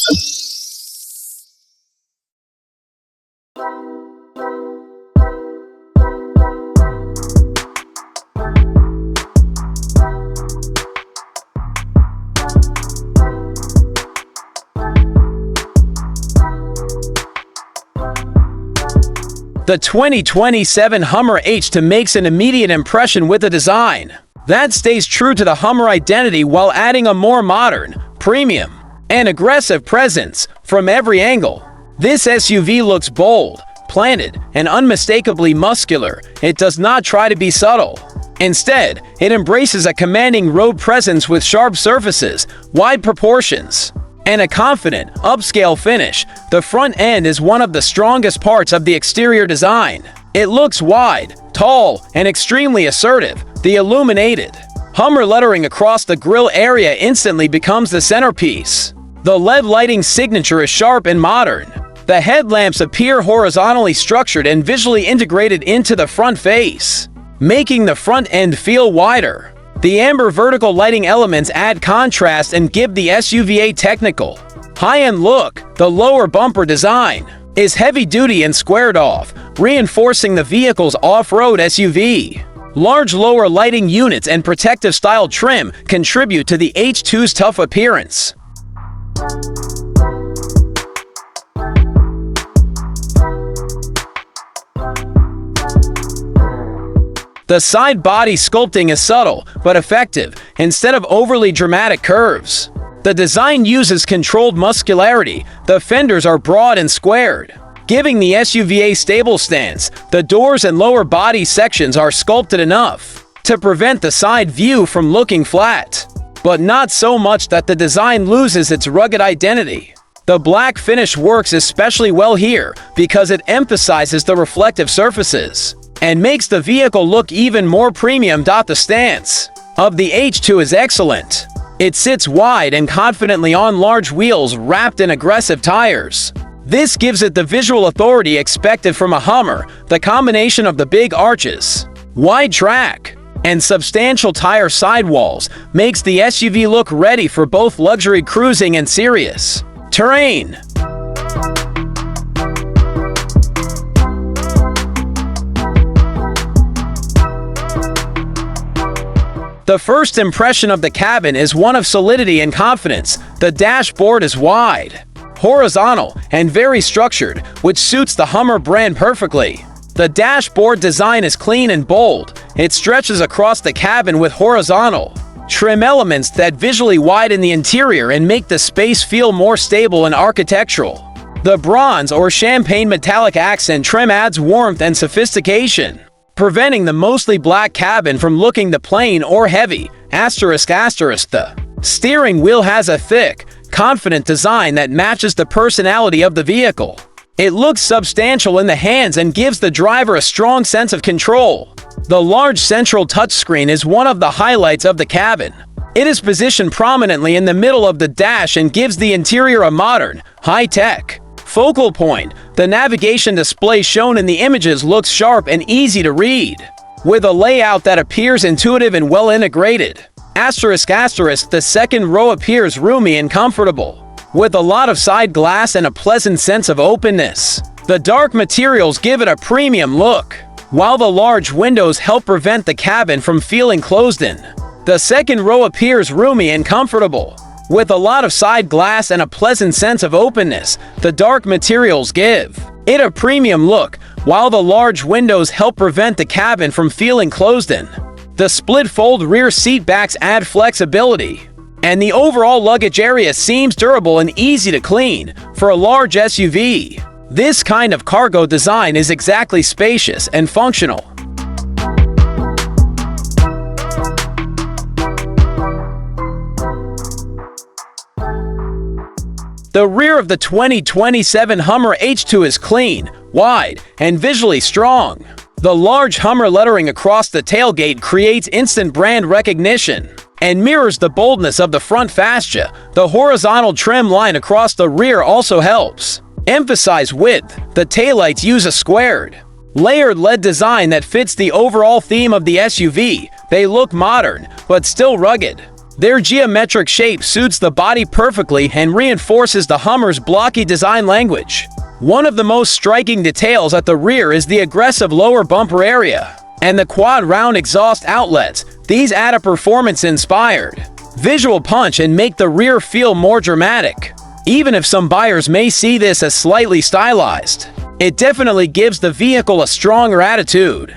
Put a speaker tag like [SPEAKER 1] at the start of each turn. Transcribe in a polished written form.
[SPEAKER 1] The 2027 Hummer H2 makes an immediate impression with a design that stays true to the Hummer identity while adding a more modern, premium, and aggressive presence from every angle. This SUV looks bold, planted, and unmistakably muscular. It does not try to be subtle. Instead, it embraces a commanding road presence with sharp surfaces, wide proportions, and a confident, upscale finish. The front end is one of the strongest parts of the exterior design. It looks wide, tall, and extremely assertive. The illuminated Hummer lettering across the grille area instantly becomes the centerpiece. The LED lighting signature is sharp and modern. The headlamps appear horizontally structured and visually integrated into the front face, making the front end feel wider. The amber vertical lighting elements add contrast and give the SUV a technical, high-end look. The lower bumper design is heavy-duty and squared off, reinforcing the vehicle's off-road SUV. Large lower lighting units and protective style trim contribute to the H2's tough appearance. The side body sculpting is subtle but effective instead of overly dramatic curves. The design uses controlled muscularity. The fenders are broad and squared, giving the SUV a stable stance. The doors and lower body sections are sculpted enough to prevent the side view from looking flat, but not so much that the design loses its rugged identity. The black finish works especially well here because it emphasizes the reflective surfaces and makes the vehicle look even more premium. The stance of the H2 is excellent. It sits wide and confidently on large wheels wrapped in aggressive tires. This gives it the visual authority expected from a Hummer. The combination of the big arches, wide track, and substantial tire sidewalls makes the SUV look ready for both luxury cruising and serious terrain. The first impression of the cabin is one of solidity and confidence. The dashboard is wide, horizontal, and very structured, which suits the Hummer brand perfectly. The dashboard design is clean and bold. It stretches across the cabin with horizontal trim elements that visually widen the interior and make the space feel more stable and architectural. The bronze or champagne metallic accent trim adds warmth and sophistication, preventing the mostly black cabin from looking the plain or heavy. The steering wheel has a thick, confident design that matches the personality of the vehicle. It looks substantial in the hands and gives the driver a strong sense of control. The large central touchscreen is one of the highlights of the cabin. It is positioned prominently in the middle of the dash and gives the interior a modern, high-tech focal point. The navigation display shown in the images looks sharp and easy to read, with a layout that appears intuitive and well integrated. The second row appears roomy and comfortable, with a lot of side glass and a pleasant sense of openness. The dark materials give it a premium look, while the large windows help prevent the cabin from feeling closed in. The second row appears roomy and comfortable, with a lot of side glass and a pleasant sense of openness. The dark materials give it a premium look, while the large windows help prevent the cabin from feeling closed in. The split-fold rear seat backs add flexibility, and the overall luggage area seems durable and easy to clean. For a large SUV, this kind of cargo design is exactly spacious and functional. The rear of the 2027 Hummer H2 is clean, wide, and visually strong. The large Hummer lettering across the tailgate creates instant brand recognition and mirrors the boldness of the front fascia. The horizontal trim line across the rear also helps emphasize width. The taillights use a squared, layered LED design that fits the overall theme of the SUV. They look modern, but still rugged. Their geometric shape suits the body perfectly and reinforces the Hummer's blocky design language. One of the most striking details at the rear is the aggressive lower bumper area and the quad round exhaust outlets. These add a performance-inspired visual punch and make the rear feel more dramatic. Even if some buyers may see this as slightly stylized, it definitely gives the vehicle a stronger attitude.